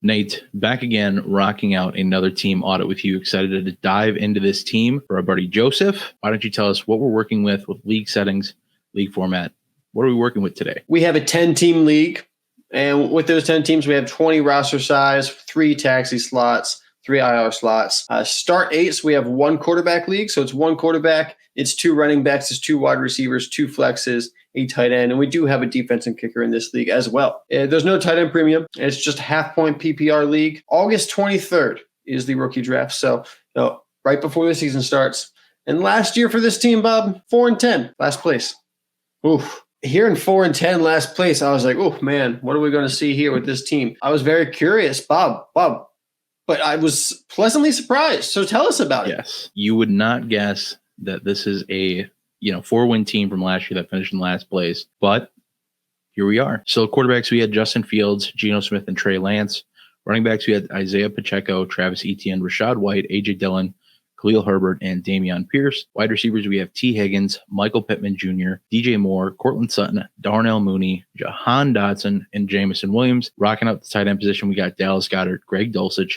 Nate, back again, rocking out another team audit with you. Excited to dive into this team for our buddy Joseph. Why don't you tell us what we're working with league settings, league format? What are we working with today? We have a 10-team league, and with those 10 teams, we have 20 roster size, 3 taxi slots, 3 IR slots. Start 8, so we have 1 quarterback league, so it's 1 quarterback, it's 2 running backs, it's 2 wide receivers, 2 flexes, a tight end, and we do have a defense and kicker in this league as well. There's no tight end premium. It's just half-point PPR league. August 23rd is the rookie draft, so right before the season starts. And last year for this team, Bob, 4-10, last place. Oof. Hearing 4-10 last place, I was like, oh, man, what are we going to see here with this team? I was very curious, Bob, but I was pleasantly surprised. So tell us about it. Yes, you would not guess that this is a 4-win team from last year that finished in last place, but here we are. So quarterbacks, we had Justin Fields, Geno Smith, and Trey Lance. Running backs, we had Isaiah Pacheco, Travis Etienne, Rashad White, AJ Dillon, Khalil Herbert, and Damian Pierce. Wide receivers, we have T. Higgins, Michael Pittman Jr., DJ Moore, Cortland Sutton, Darnell Mooney, Jahan Dotson, and Jamison Williams. Rocking out the tight end position, we got Dallas Goedert, Greg Dulcich,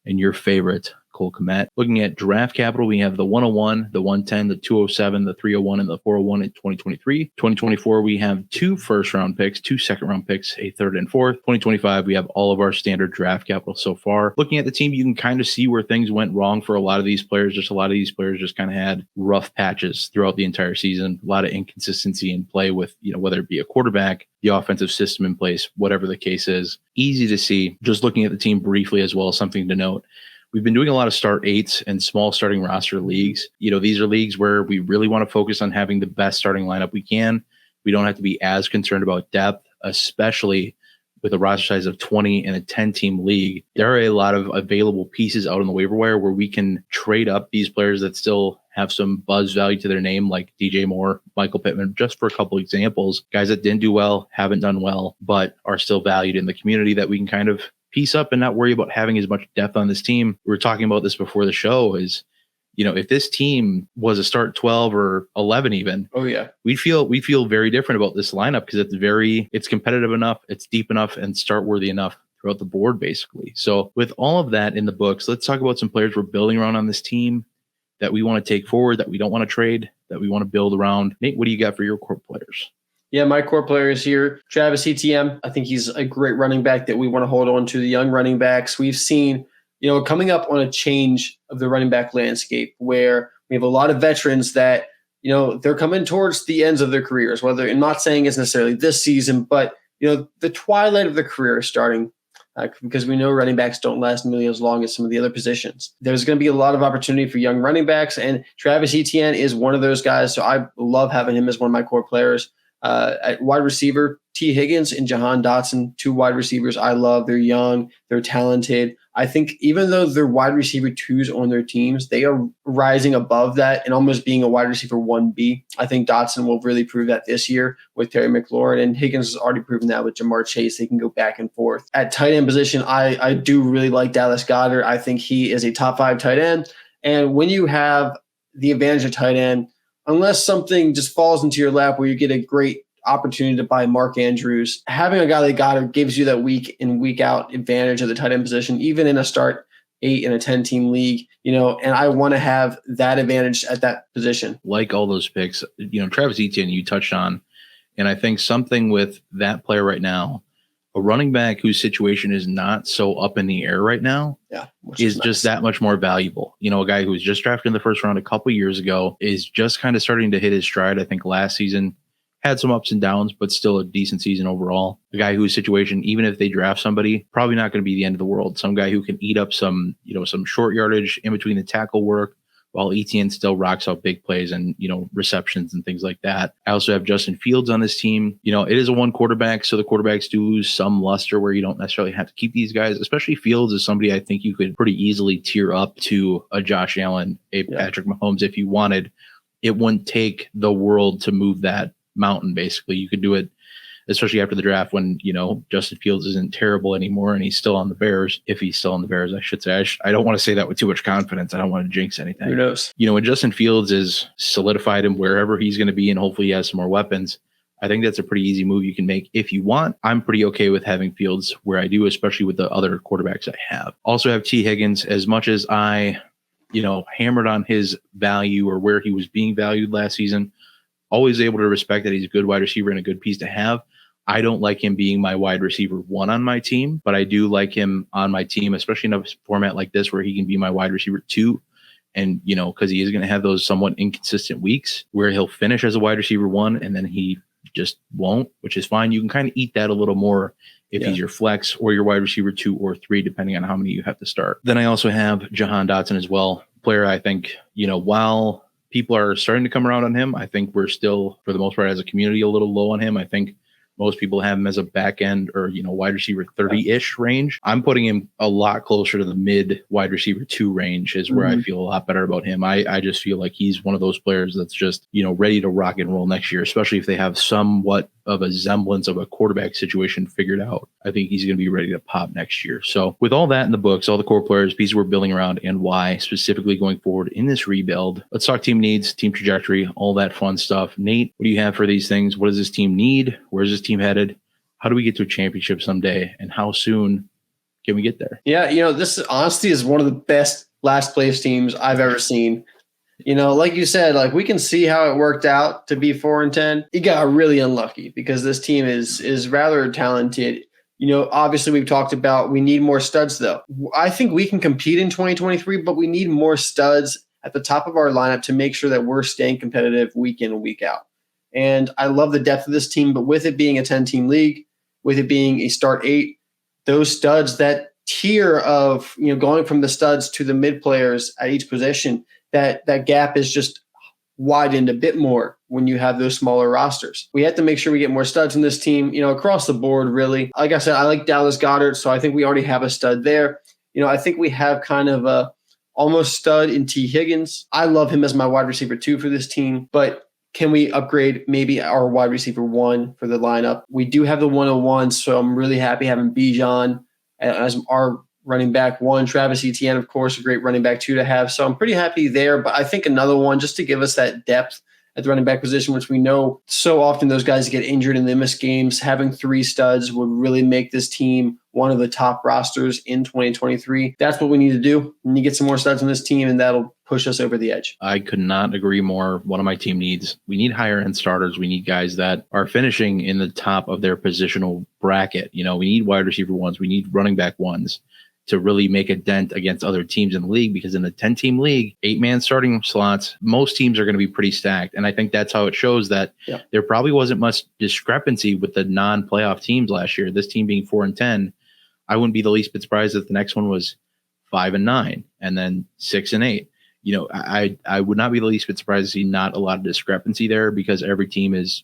and your favorite, Cole Kmet. Looking at draft capital, we have the 101, the 110, the 207, the 301, and the 401 in 2023. 2024, we have 2 first-round picks, 2 second-round picks, a third and fourth. 2025, we have all of our standard draft capital so far. Looking at the team, you can kind of see where things went wrong for a lot of these players. Just a lot of these players just kind of had rough patches throughout the entire season. A lot of inconsistency in play with, whether it be a quarterback, the offensive system in place, whatever the case is. Easy to see. Just looking at the team briefly as well, something to note. We've been doing a lot of start 8s and small starting roster leagues. These are leagues where we really want to focus on having the best starting lineup we can. We don't have to be as concerned about depth, especially with a roster size of 20 in a 10-team league. There are a lot of available pieces out on the waiver wire where we can trade up these players that still have some buzz value to their name, like DJ Moore, Michael Pittman, just for a couple examples. Guys that didn't do well, haven't done well, but are still valued in the community that we can kind of piece up and not worry about having as much depth on this team. We were talking about this before the show is, if this team was a start 12 or 11 even, we feel very different about this lineup because it's competitive enough, it's deep enough, and start worthy enough throughout the board, basically. So with all of that in the books, let's talk about some players we're building around on this team that we want to take forward, that we don't want to trade, that we want to build around. Nate, what do you got for your core players? Yeah, my core players here, Travis Etienne. I think he's a great running back that we want to hold on to. The young running backs we've seen, coming up on a change of the running back landscape where we have a lot of veterans that, they're coming towards the ends of their careers, whether I'm not saying it's necessarily this season, but, the twilight of their career is starting because we know running backs don't last nearly as long as some of the other positions. There's going to be a lot of opportunity for young running backs, and Travis Etienne is one of those guys. So I love having him as one of my core players. At wide receiver, T. Higgins and Jahan Dotson, 2 wide receivers I love. They're young. They're talented. I think even though they're wide receiver 2s on their teams, they are rising above that and almost being a wide receiver 1B. I think Dotson will really prove that this year with Terry McLaurin, and Higgins has already proven that with Jamar Chase. They can go back and forth. At tight end position, I do really like Dallas Goedert. I think he is a top 5 tight end. And when you have the advantage of tight end, unless something just falls into your lap where you get a great opportunity to buy Mark Andrews, having a guy like Goddard gives you that week in, week out advantage of the tight end position, even in a start 8 in a 10-team league, and I want to have that advantage at that position. Like all those picks, Travis Etienne you touched on, and I think something with that player right now, a running back whose situation is not so up in the air right now is just that much more valuable. A guy who was just drafted in the first round a couple years ago is just kind of starting to hit his stride. I think last season had some ups and downs, but still a decent season overall. A guy whose situation, even if they draft somebody, probably not going to be the end of the world. Some guy who can eat up some short yardage in between the tackle work, while Etienne still rocks out big plays and, receptions and things like that. I also have Justin Fields on this team. It is a 1 quarterback, so the quarterbacks do lose some luster where you don't necessarily have to keep these guys, especially Fields is somebody I think you could pretty easily tier up to a Josh Allen, a Patrick Mahomes if you wanted. It wouldn't take the world to move that mountain, basically. You could do it, especially after the draft when, Justin Fields isn't terrible anymore and he's still on the Bears. If he's still on the Bears, I should say. I don't want to say that with too much confidence. I don't want to jinx anything. Who knows? When Justin Fields is solidified and wherever he's going to be and hopefully he has some more weapons, I think that's a pretty easy move you can make if you want. I'm pretty okay with having Fields where I do, especially with the other quarterbacks I have. Also have T. Higgins. As much as I, hammered on his value or where he was being valued last season, always able to respect that he's a good wide receiver and a good piece to have. I don't like him being my wide receiver 1 on my team, but I do like him on my team, especially in a format like this where he can be my wide receiver 2. And, because he is going to have those somewhat inconsistent weeks where he'll finish as a wide receiver 1 and then he just won't, which is fine. You can kind of eat that a little more if he's your flex or your wide receiver 2 or 3, depending on how many you have to start. Then I also have Jahan Dotson as well. Player, I think, while people are starting to come around on him, I think we're still, for the most part, as a community, a little low on him. I think most people have him as a back end or, wide receiver 30-ish range. I'm putting him a lot closer to the mid wide receiver 2 range is where I feel a lot better about him. I just feel like he's one of those players that's just, ready to rock and roll next year, especially if they have somewhat of a semblance of a quarterback situation figured out. I think he's going to be ready to pop next year. So with all that in the books, all the core players, pieces we're building around, and why specifically going forward in this rebuild, let's talk team needs, team trajectory, all that fun stuff. Nate, what do you have for these things? What does this team need? Where's this team headed? How do we get to a championship someday? And how soon can we get there? Yeah, this honestly is one of the best last place teams I've ever seen. Like you said, like we can see how it worked out to be 4-10. It got really unlucky because this team is rather talented. Obviously we've talked about we need more studs though. I think we can compete in 2023, but we need more studs at the top of our lineup to make sure that we're staying competitive week in and week out. And I love the depth of this team, but with it being a 10-team league, with it being a start 8, those studs, that tier of, going from the studs to the mid players at each position, that gap is just widened a bit more when you have those smaller rosters. We have to make sure we get more studs in this team, across the board, really. Like I said, I like Dallas Goedert, so I think we already have a stud there. I think we have kind of a almost stud in T. Higgins. I love him as my wide receiver 2 for this team, but can we upgrade maybe our wide receiver 1 for the lineup? We do have the 101, so I'm really happy having Bijan as our running back 1. Travis Etienne, of course, a great running back 2 to have. So I'm pretty happy there. But I think another one just to give us that depth at the running back position, which we know so often those guys get injured and they miss games. Having 3 studs would really make this team one of the top rosters in 2023. That's what we need to do. We need to get some more studs on this team, and that'll push us over the edge. I could not agree more. One of my team needs, we need higher end starters. We need guys that are finishing in the top of their positional bracket. We need wide receiver 1s. We need running back 1s to really make a dent against other teams in the league, because in a 10-team league, 8-man starting slots, most teams are going to be pretty stacked. And I think that's how it shows that there probably wasn't much discrepancy with the non-playoff teams last year. This team being 4-10, I wouldn't be the least bit surprised if the next one was 5-9 and then 6-8. I would not be the least bit surprised to see not a lot of discrepancy there, because every team is,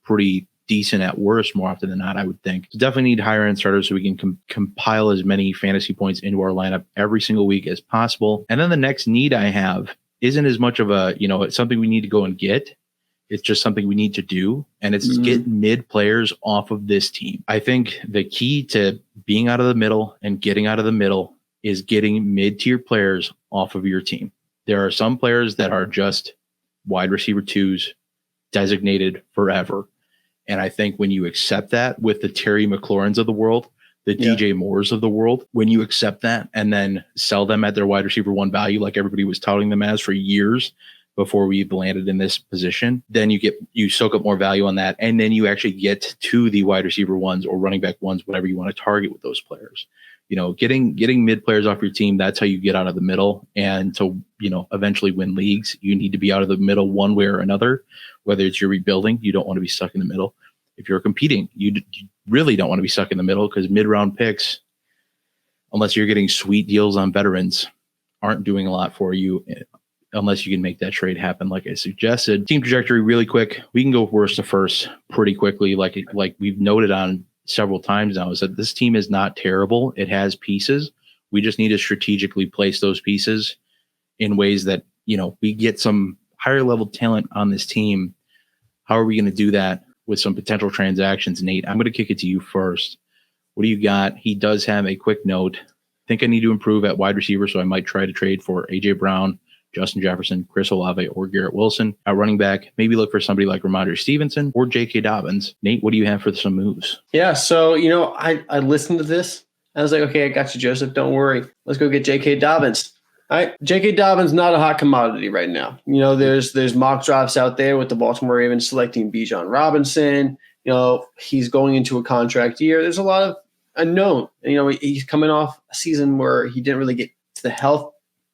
pretty decent at worst more often than not, I would think. So definitely need higher end starters so we can compile as many fantasy points into our lineup every single week as possible. And then the next need I have isn't as much of a, it's something we need to go and get. It's just something we need to do. And it's get mid players off of this team. I think the key to being out of the middle and getting out of the middle is getting mid-tier players off of your team. There are some players that are just wide receiver 2s designated forever. And I think when you accept that with the Terry McLaurins of the world, the DJ Moores of the world, when you accept that and then sell them at their wide receiver 1 value, like everybody was touting them as for years before we landed in this position, then you soak up more value on that. And then you actually get to the wide receiver 1s or running back 1s, whatever you want to target with those players. Getting mid players off your team, that's how you get out of the middle. And to, eventually win leagues, you need to be out of the middle one way or another. Whether it's you're rebuilding, you don't want to be stuck in the middle. If you're competing, you really don't want to be stuck in the middle, because mid-round picks, unless you're getting sweet deals on veterans, aren't doing a lot for you unless you can make that trade happen like I suggested. Team trajectory really quick. We can go worst to first pretty quickly. Like we've noted on several times now, is that this team is not terrible. It has pieces. We just need to strategically place those pieces in ways that, we get some higher level talent on this team. How are we going to do that with some potential transactions? Nate, I'm going to kick it to you first. What do you got? He does have a quick note. Think I need to improve at wide receiver, so I might try to trade for AJ Brown Justin Jefferson, Chris Olave, or Garrett Wilson. At running back, maybe look for somebody like Ramondre Stevenson or J.K. Dobbins. Nate, what do you have for some moves? Yeah, so, I listened to this. I was like, okay, I got you, Joseph. Don't worry. Let's go get J.K. Dobbins. All right, J.K. Dobbins, not a hot commodity right now. There's mock drafts out there with the Baltimore Ravens selecting Bijan Robinson. He's going into a contract year. There's a lot of unknown. He's coming off a season where he didn't really get to the health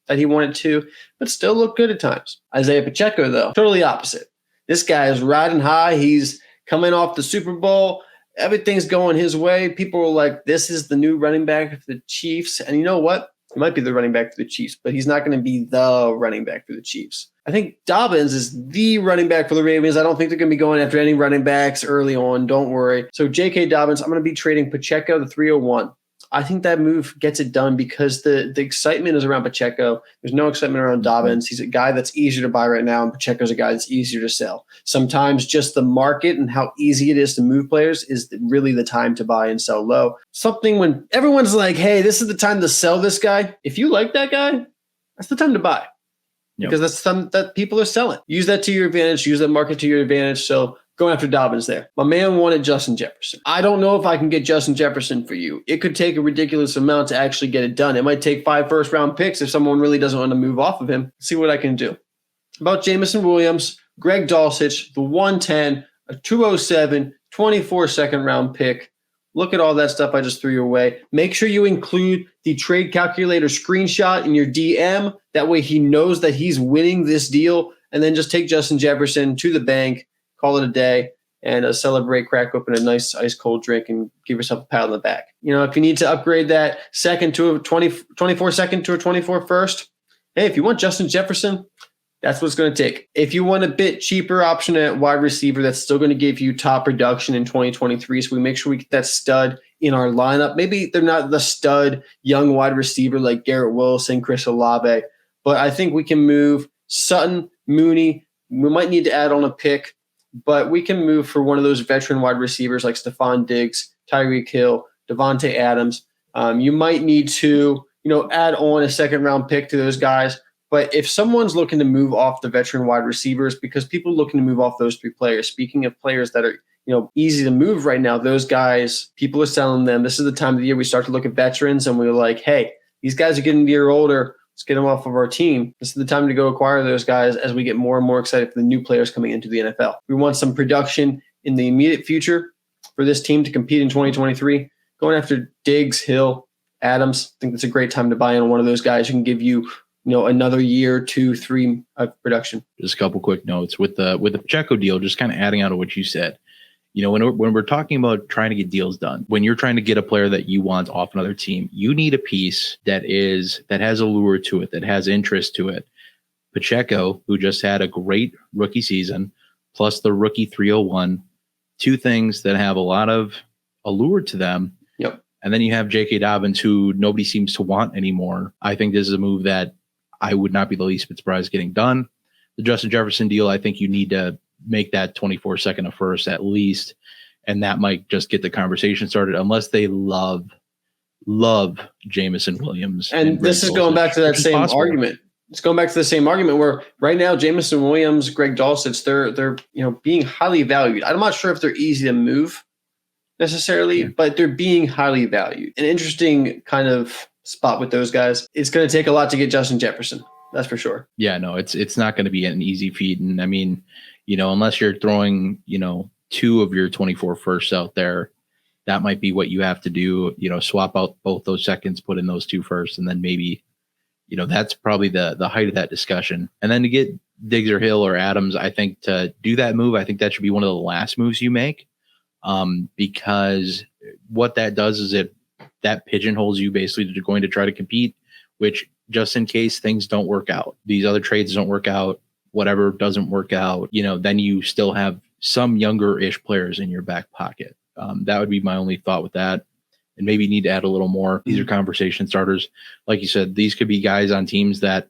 that he wanted to, but still looked good at times. Isaiah Pacheco, though, totally opposite. This guy is riding high. He's coming off the Super Bowl. Everything's going his way. People are like, this is the new running back for the Chiefs. And you know what? He might be the running back for the Chiefs, but he's not going to be the running back for the Chiefs. I think Dobbins is the running back for the Ravens. I don't think they're going to be going after any running backs early on. Don't worry. So J.K. Dobbins, I'm going to be trading Pacheco, the 301. I think that move gets it done because the excitement is around Pacheco. There's no excitement around Dobbins. He's a guy that's easier to buy right now, and Pacheco's a guy that's easier to sell. Sometimes just the market and how easy it is to move players is really the time to buy and sell low. Something when everyone's like, hey, this is the time to sell this guy. If you like that guy, that's the time to buy. Yep. Because that's something that people are selling. Use that to your advantage. Use that market to your advantage. So going after Dobbins there. My man wanted Justin Jefferson. I don't know if I can get Justin Jefferson for you. It could take a ridiculous amount to actually get it done. It might take 5 first-round picks if someone really doesn't want to move off of him. See what I can do. About Jameson Williams, Greg Dulcich, the 110, a 207, 24 second-round pick. Look at all that stuff I just threw your way. Make sure you include the trade calculator screenshot in your DM. That way he knows that he's winning this deal. And then just take Justin Jefferson to the bank, call it a day, and celebrate, crack open a nice ice cold drink, and give yourself a pat on the back. If you need to upgrade that second to a 24 second to a 24 first, hey, if you want Justin Jefferson, that's what it's going to take. If you want a bit cheaper option at wide receiver, that's still going to give you top production in 2023. So we make sure we get that stud in our lineup. Maybe they're not the stud young wide receiver like Garrett Wilson, Chris Olave, but I think we can move Sutton, Mooney. We might need to add on a pick, but we can move for one of those veteran wide receivers like Stephon Diggs, Tyreek Hill, Devontae Adams. You might need to, add on a second-round pick to those guys. But if someone's looking to move off the veteran wide receivers, because people are looking to move off those 3 players, speaking of players that are, easy to move right now, those guys, people are selling them. This is the time of the year we start to look at veterans and we're like, hey, these guys are getting a year older. Let's get them off of our team. This is the time to go acquire those guys as we get more and more excited for the new players coming into the NFL. We want some production in the immediate future for this team to compete in 2023. Going after Diggs, Hill, Adams, I think that's a great time to buy in on one of those guys who can give you, another year, 2, 3 of production. Just a couple quick notes with the Pacheco deal, just kind of adding on to what you said. When we're talking about trying to get deals done, when you're trying to get a player that you want off another team, you need a piece that has allure to it, that has interest to it. Pacheco, who just had a great rookie season, plus the rookie 301, 2 things that have a lot of allure to them. Yep. And then you have J.K. Dobbins, who nobody seems to want anymore. I think this is a move that I would not be the least bit surprised getting done. The Justin Jefferson deal, I think you need to make that 24 second a first at least. And that might just get the conversation started, unless they love Jameson Williams. And this is going back to that same argument. It's going back to the same argument where right now, Jameson Williams, Greg Dulcich, they're being highly valued. I'm not sure if they're easy to move necessarily, but they're being highly valued. An interesting kind of spot with those guys. It's going to take a lot to get Justin Jefferson. That's for sure. Yeah, no, it's not going to be an easy feat. And I mean, unless you're throwing, 2 of your 24 firsts out there, that might be what you have to do, swap out both those seconds, put in those 2 firsts, and then maybe, that's probably the height of that discussion. And then to get Diggs or Hill or Adams, I think to do that move, I think that should be one of the last moves you make, because what that does is that pigeonholes you basically to going to try to compete, which just in case things don't work out, these other trades don't work out, whatever doesn't work out, then you still have some younger-ish players in your back pocket. That would be my only thought with that. And maybe you need to add a little more. These are conversation starters. Like you said, these could be guys on teams that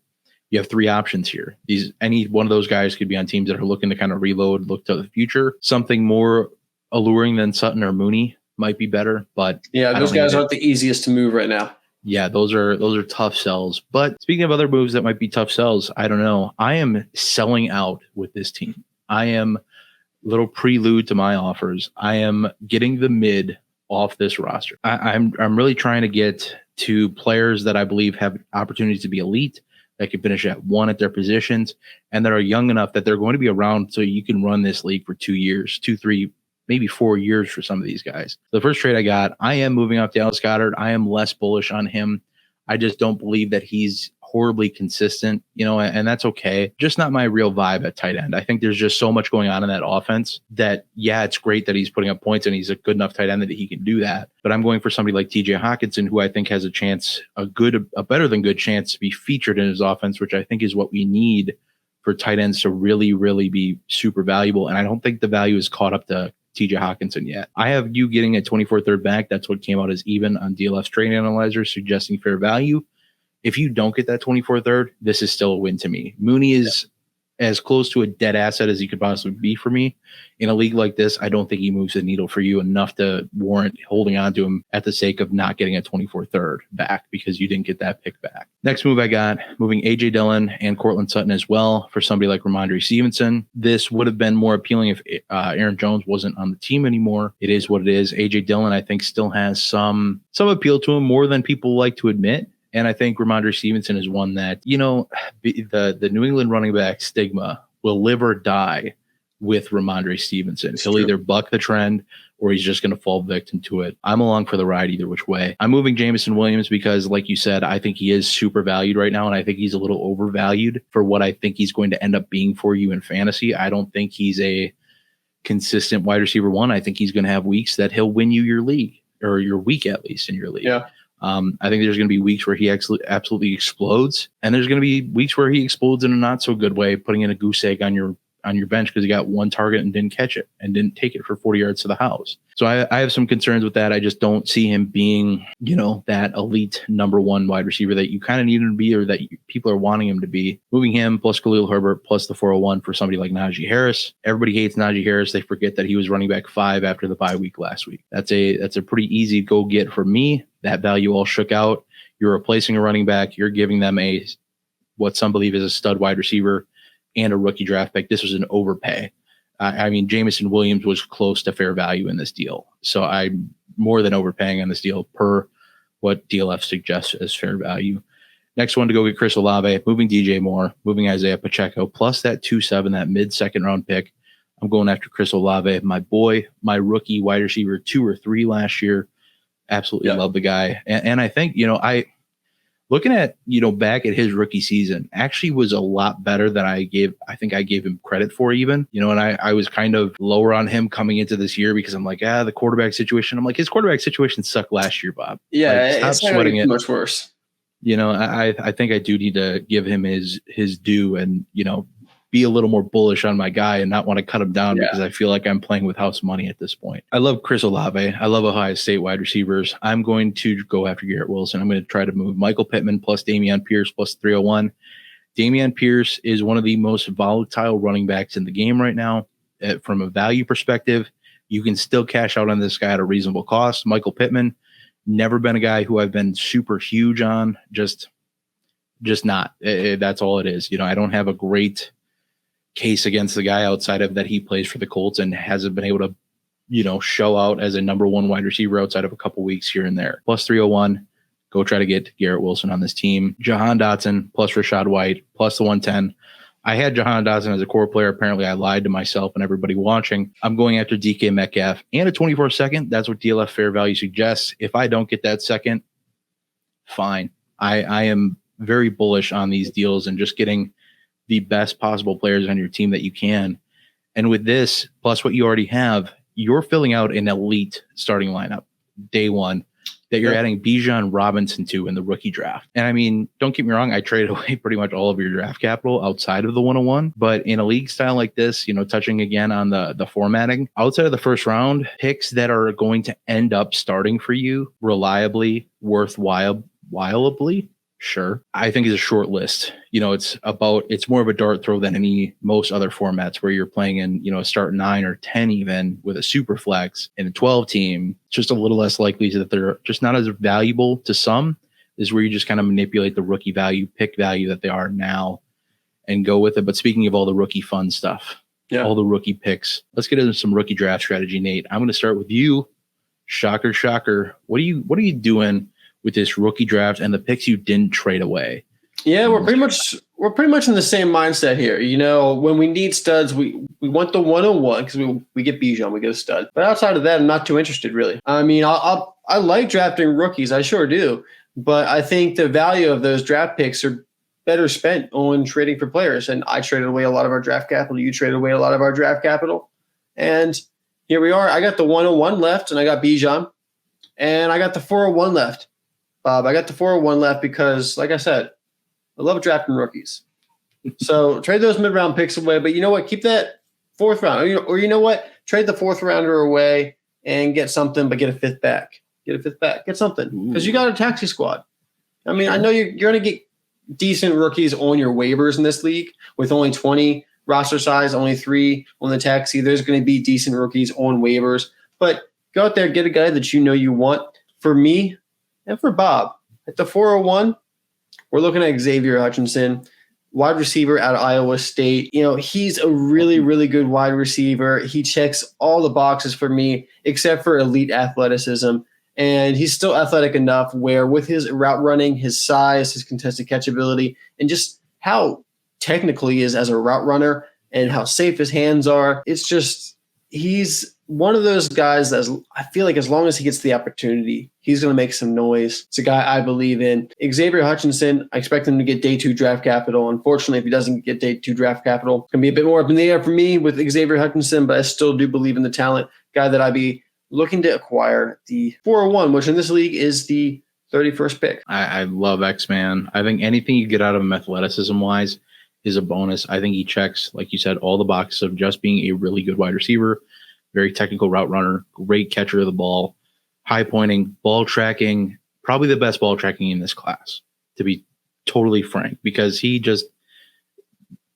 you have 3 options here. Any one of those guys could be on teams that are looking to kind of reload, look to the future. Something more alluring than Sutton or Mooney might be better, but yeah, those guys aren't the easiest to move right now. Yeah, those are tough sells. But speaking of other moves that might be tough sells, I don't know. I am selling out with this team. I am little prelude to my offers. I am getting the mid off this roster. I'm really trying to get to players that I believe have opportunities to be elite, that can finish at one at their positions, and that are young enough that they're going to be around so you can run this league for 2 years, 2, 3, maybe 4 years for some of these guys. The first trade I got, I am moving up Dallas Goedert. I am less bullish on him. I just don't believe that he's horribly consistent, and that's okay. Just not my real vibe at tight end. I think there's just so much going on in that offense that, yeah, it's great that he's putting up points and he's a good enough tight end that he can do that. But I'm going for somebody like TJ Hockenson, who I think has a chance, a better than good chance to be featured in his offense, which I think is what we need for tight ends to really, really be super valuable. And I don't think the value is caught up to TJ Hockenson yet. I have you getting a 24 third back. That's what came out as even on DLF's trade analyzer, suggesting fair value. If you don't get that 24 third, this is still a win to me. Mooney is as close to a dead asset as he could possibly be for me. In a league like this, I don't think he moves the needle for you enough to warrant holding on to him at the sake of not getting a 24 third back because you didn't get that pick back. Next move I got, moving A.J. Dillon and Cortland Sutton as well for somebody like Ramondre Stevenson. This would have been more appealing if Aaron Jones wasn't on the team anymore. It is what it is. A.J. Dillon, I think, still has some appeal to him, more than people like to admit. And I think Ramondre Stevenson is one that, the New England running back stigma will live or die with Ramondre Stevenson. He'll either buck the trend or he's just going to fall victim to it. I'm along for the ride either which way. I'm moving Jameson Williams because, like you said, I think he is super valued right now, and I think he's a little overvalued for what I think he's going to end up being for you in fantasy. I don't think he's a consistent wide receiver one. I think he's going to have weeks that he'll win you your league, or your week at least in your league. Yeah. I think there's going to be weeks where he absolutely explodes, and there's going to be weeks where he explodes in a not so good way, putting in a goose egg on your bench because he got one target and didn't catch it and didn't take it for 40 yards to the house. So I have some concerns with that. I just don't see him being, that elite number one wide receiver that you kind of need him to be, or that people are wanting him to be. Moving him plus Khalil Herbert plus the 401 for somebody like Najee Harris. Everybody hates Najee Harris. They forget that he was running back 5 after the bye week last week. That's a pretty easy go get for me. That value all shook out. You're replacing a running back. You're giving them what some believe is a stud wide receiver and a rookie draft pick. This was an overpay. I mean, Jameson Williams was close to fair value in this deal. So I'm more than overpaying on this deal per what DLF suggests as fair value. Next one to go get Chris Olave, moving DJ Moore, moving Isaiah Pacheco, plus that 2-7, that mid-second round pick. I'm going after Chris Olave, my boy, my rookie wide receiver 2 or 3 last year. Absolutely love the guy. And I think, looking at, back at his rookie season, actually was a lot better than I think I gave him credit for even, and I was kind of lower on him coming into this year because I'm like, the quarterback situation. I'm like, his quarterback situation sucked last year, Bob. Yeah, stop sweating it. Much worse. I think I do need to give him his due and, be a little more bullish on my guy and not want to cut him down because I feel like I'm playing with house money at this point. I love Chris Olave. I love Ohio State wide receivers. I'm going to go after Garrett Wilson. I'm going to try to move Michael Pittman plus Dameon Pierce plus 301. Dameon Pierce is one of the most volatile running backs in the game right now. From a value perspective, you can still cash out on this guy at a reasonable cost. Michael Pittman, never been a guy who I've been super huge on. Just not. That's all it is. I don't have a great case against the guy outside of that he plays for the Colts and hasn't been able to, show out as a number one wide receiver outside of a couple weeks here and there. Plus 301, go try to get Garrett Wilson on this team. Jahan Dotson plus Rashad White plus the 110. I had Jahan Dotson as a core player. Apparently I lied to myself and everybody watching. I'm going after DK Metcalf and a 24 second. That's what DLF fair value suggests. If I don't get that second, fine. I am very bullish on these deals and just getting the best possible players on your team that you can. And with this, plus what you already have, you're filling out an elite starting lineup day one that you're adding Bijan Robinson to in the rookie draft. And I mean, don't get me wrong, I traded away pretty much all of your draft capital outside of the 101. But in a league style like this, touching again on the formatting, outside of the first round, picks that are going to end up starting for you reliably, worthwhileably, sure, I think is a short list. It's more of a dart throw than most other formats where you're playing in, a start 9 or 10 even with a super flex and a 12 team. It's just a little less likely that they're just not as valuable to some is where you just kind of manipulate the rookie value, pick value that they are now, and go with it. But speaking of all the rookie fun stuff, all the rookie picks, let's get into some rookie draft strategy, Nate. I'm going to start with you. Shocker, shocker. What are you doing with this rookie draft and the picks you didn't trade away? Yeah, we're pretty much in the same mindset here. You know, when we need studs, we want the 101 because we get Bijan, we get a stud. But outside of that, I'm not too interested really. I mean, I like drafting rookies, I sure do. But I think the value of those draft picks are better spent on trading for players. And I traded away a lot of our draft capital. You traded away a lot of our draft capital. And here we are. I got the 101 left, and I got Bijan. And I got the 401 left. Bob, I got the 401 left because, like I said, I love drafting rookies. So trade those mid-round picks away. But you know what? Keep that fourth round. Or you know what? Trade the fourth rounder away and get something, but get a fifth back. Get something. Because you got a taxi squad. I mean, I know you're going to get decent rookies on your waivers in this league with only 20 roster size, only 3 on the taxi. There's going to be decent rookies on waivers. But go out there, get a guy that you know you want. For me and for Bob, at the 401, we're looking at Xavier Hutchinson, wide receiver out of Iowa State. You know, he's a really, really good wide receiver. He checks all the boxes for me, except for elite athleticism. And he's still athletic enough where with his route running, his size, his contested catch ability, and just how technical he is as a route runner and how safe his hands are, it's just he's one of those guys that I feel like as long as he gets the opportunity, he's going to make some noise. It's a guy I believe in. Xavier Hutchinson, I expect him to get day 2 draft capital. Unfortunately, if he doesn't get day 2 draft capital, it's going to be a bit more up in the air for me with Xavier Hutchinson, but I still do believe in the talent. Guy that I'd be looking to acquire the 401, which in this league is the 31st pick. I love X-Man. I think anything you get out of him athleticism-wise is a bonus. I think he checks, like you said, all the boxes of just being a really good wide receiver, very technical route runner, great catcher of the ball, high pointing, ball tracking, probably the best ball tracking in this class, to be totally frank, because he just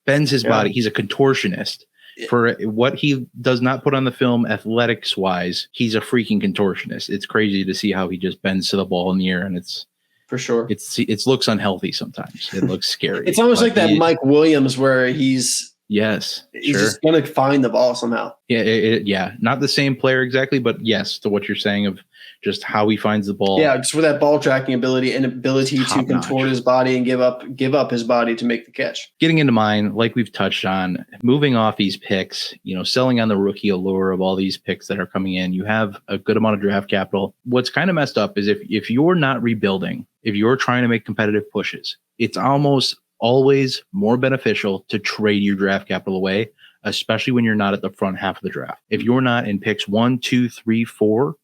bends his body. He's a contortionist. For what he does not put on the film athletics-wise, he's a freaking contortionist. It's crazy to see how he just bends to the ball in the air, and it's for sure. It looks unhealthy sometimes. It looks scary. It's almost like that Mike Williams where he's just going to find the ball somehow. Yeah. Not the same player exactly, but yes, to what you're saying of just how he finds the ball. Yeah, just with that ball tracking ability and ability to contort his body and give up his body to make the catch. Getting into mine, like we've touched on, moving off these picks, selling on the rookie allure of all these picks that are coming in, you have a good amount of draft capital. What's kind of messed up is if you're not rebuilding, if you're trying to make competitive pushes, it's almost always more beneficial to trade your draft capital away, especially when you're not at the front half of the draft. If you're not in picks 1, 2, 3, 4,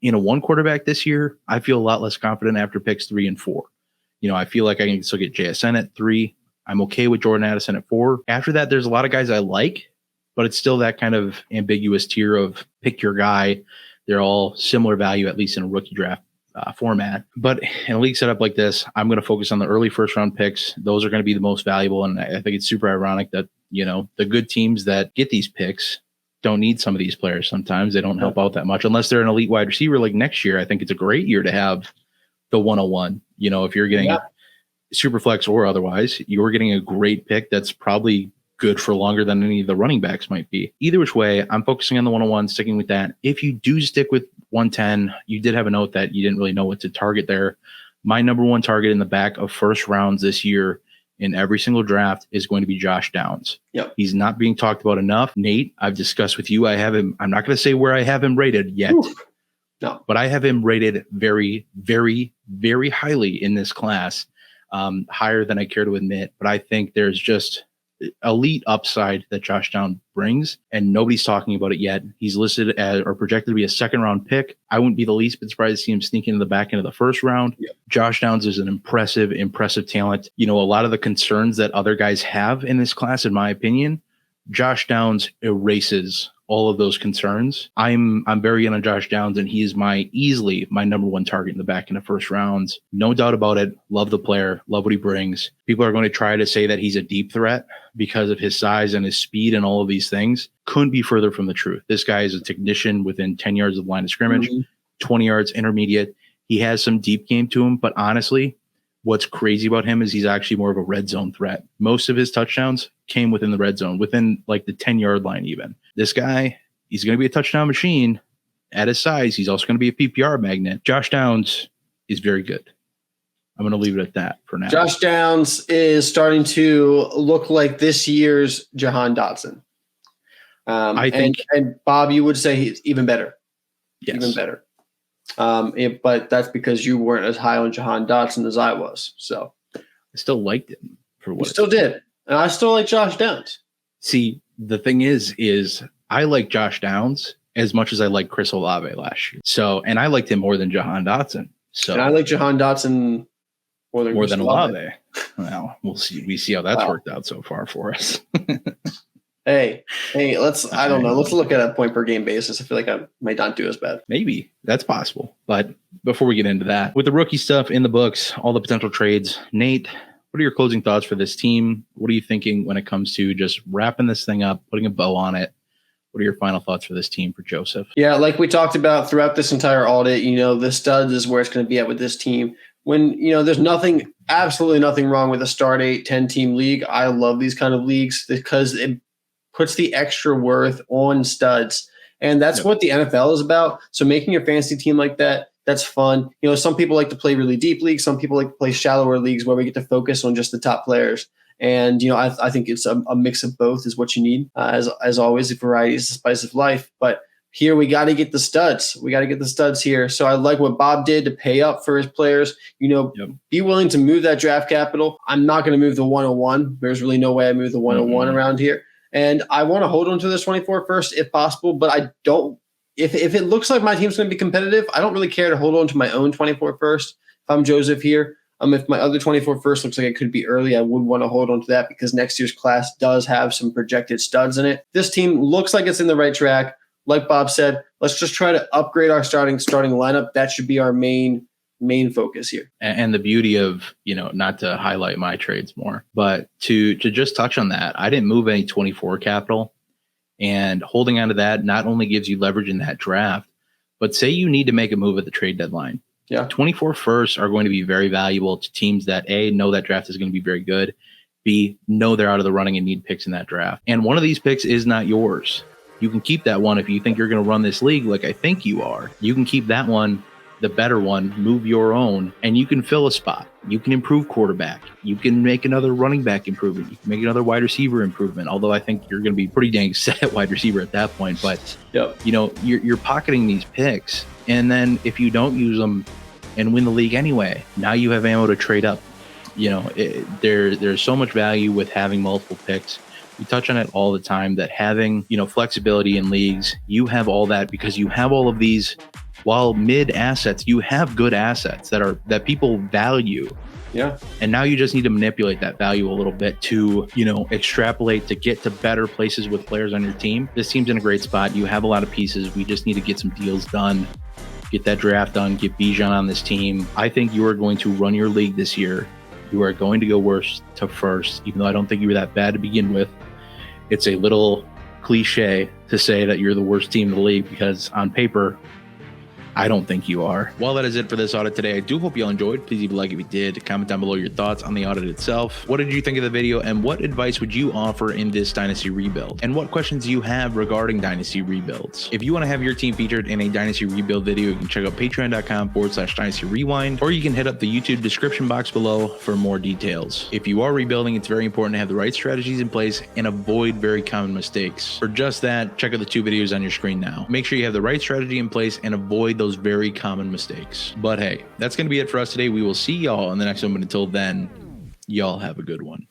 in a one quarterback this year, I feel a lot less confident after picks 3 and 4. I feel like I can still get JSN at 3. I'm okay with Jordan Addison at 4. After that, there's a lot of guys I like, but it's still that kind of ambiguous tier of pick your guy. They're all similar value, at least in a rookie draft format. But in a league setup like this, I'm going to focus on the early first round picks. Those are going to be the most valuable. And I think it's super ironic that, the good teams that get these picks don't need some of these players. Sometimes they don't help out that much unless they're an elite wide receiver. Like next year, I think it's a great year to have the 101. If you're getting super flex or otherwise, you're getting a great pick that's probably good for longer than any of the running backs might be. Either which way, I'm focusing on the 101, sticking with that. If you do stick with 110, you did have a note that you didn't really know what to target there. My number one target in the back of first rounds this year in every single draft is going to be Josh Downs. Yep. He's not being talked about enough. Nate, I've discussed with you. I have him. I'm not going to say where I have him rated yet. No, but I have him rated very, very, very highly in this class, higher than I care to admit. But I think there's just elite upside that Josh Downs brings, and nobody's talking about it yet. He's listed as or projected to be a second round pick. I wouldn't be the least bit surprised to see him sneak into the back end of the first round. Yep. Josh Downs is an impressive talent. A lot of the concerns that other guys have in this class, in my opinion, Josh Downs erases all of those concerns. I'm very in on Josh Downs, and he is easily my number one target in the back end of first rounds. No doubt about it. Love the player. Love what he brings. People are going to try to say that he's a deep threat because of his size and his speed and all of these things. Couldn't be further from the truth. This guy is a technician within 10 yards of the line of scrimmage, 20 yards intermediate. He has some deep game to him, but honestly, what's crazy about him is he's actually more of a red zone threat. Most of his touchdowns came within the red zone, within like the 10-yard line even. This guy, he's going to be a touchdown machine. At his size, he's also going to be a PPR magnet. Josh Downs is very good. I'm going to leave it at that for now. Josh Downs is starting to look like this year's Jahan Dotson. I think, and Bob, you would say he's even better. Yes. Even better. But that's because you weren't as high on Jahan Dotson as I was. So I still liked him for what you still did. And I still like Josh Downs. See, the thing is I like Josh Downs as much as I like Chris Olave last year. So, and I liked him more than Jahan Dotson. So, and I like Jahan Dotson more than Olave. Well, we'll see. We see how that's worked out so far for us. Hey, I don't know. Let's look at a point per game basis. I feel like I might not do as bad. Maybe that's possible. But before we get into that, with the rookie stuff in the books, all the potential trades, Nate, what are your closing thoughts for this team? What are you thinking when it comes to just wrapping this thing up, putting a bow on it? What are your final thoughts for this team for Joseph? Yeah, like we talked about throughout this entire audit, the studs is where it's going to be at with this team. When, there's absolutely nothing wrong with a start 8, 10-team league. I love these kind of leagues because it puts the extra worth on studs. And that's what the NFL is about. So making a fantasy team like that, that's fun. Some people like to play really deep leagues. Some people like to play shallower leagues where we get to focus on just the top players. And, I think it's a mix of both is what you need. As always, variety is the spice of life. But here we got to get the studs. We got to get the studs here. So I like what Bob did to pay up for his players. Be willing to move that draft capital. I'm not going to move the 101. There's really no way I move the 101 around here. And I want to hold on to this 24 first if possible. But I don't. If it looks like my team's going to be competitive, I don't really care to hold on to my own 24 first. If I'm Joseph here. If my other 24 first looks like it could be early, I would want to hold on to that because next year's class does have some projected studs in it. This team looks like it's in the right track. Like Bob said, let's just try to upgrade our starting lineup. That should be our main focus here. And the beauty of, not to highlight my trades more, but to just touch on that, I didn't move any 24 capital, and holding on to that not only gives you leverage in that draft, but say you need to make a move at the trade deadline. Yeah. 24 firsts are going to be very valuable to teams that A, know that draft is going to be very good, B, know they're out of the running and need picks in that draft. And one of these picks is not yours. You can keep that one if you think you're going to run this league like I think you are. You can keep that one, the better one, move your own, and you can fill a spot. You can improve quarterback. You can make another running back improvement. You can make another wide receiver improvement, although I think you're going to be pretty dang set at wide receiver at that point. But, you're pocketing these picks, and then if you don't use them and win the league anyway, now you have ammo to trade up. There's so much value with having multiple picks. We touch on it all the time that having, flexibility in leagues, you have all that because you have all of these, while mid assets, you have good assets that people value. Yeah. And now you just need to manipulate that value a little bit to, extrapolate to get to better places with players on your team. This team's in a great spot. You have a lot of pieces. We just need to get some deals done, get that draft done, get Bijan on this team. I think you are going to run your league this year. You are going to go worst to first, even though I don't think you were that bad to begin with. It's a little cliche to say that you're the worst team in the league because on paper, I don't think you are. Well, that is it for this audit today. I do hope you all enjoyed. Please leave a like if you did. Comment down below your thoughts on the audit itself. What did you think of the video, and what advice would you offer in this Dynasty Rebuild? And what questions do you have regarding Dynasty Rebuilds? If you want to have your team featured in a Dynasty Rebuild video, you can check out patreon.com/Dynasty Rewind, or you can hit up the YouTube description box below for more details. If you are rebuilding, it's very important to have the right strategies in place and avoid very common mistakes. For just that, check out the 2 videos on your screen now. Make sure you have the right strategy in place and avoid those very common mistakes. But hey, that's going to be it for us today. We will see y'all in the next one. But until then, y'all have a good one.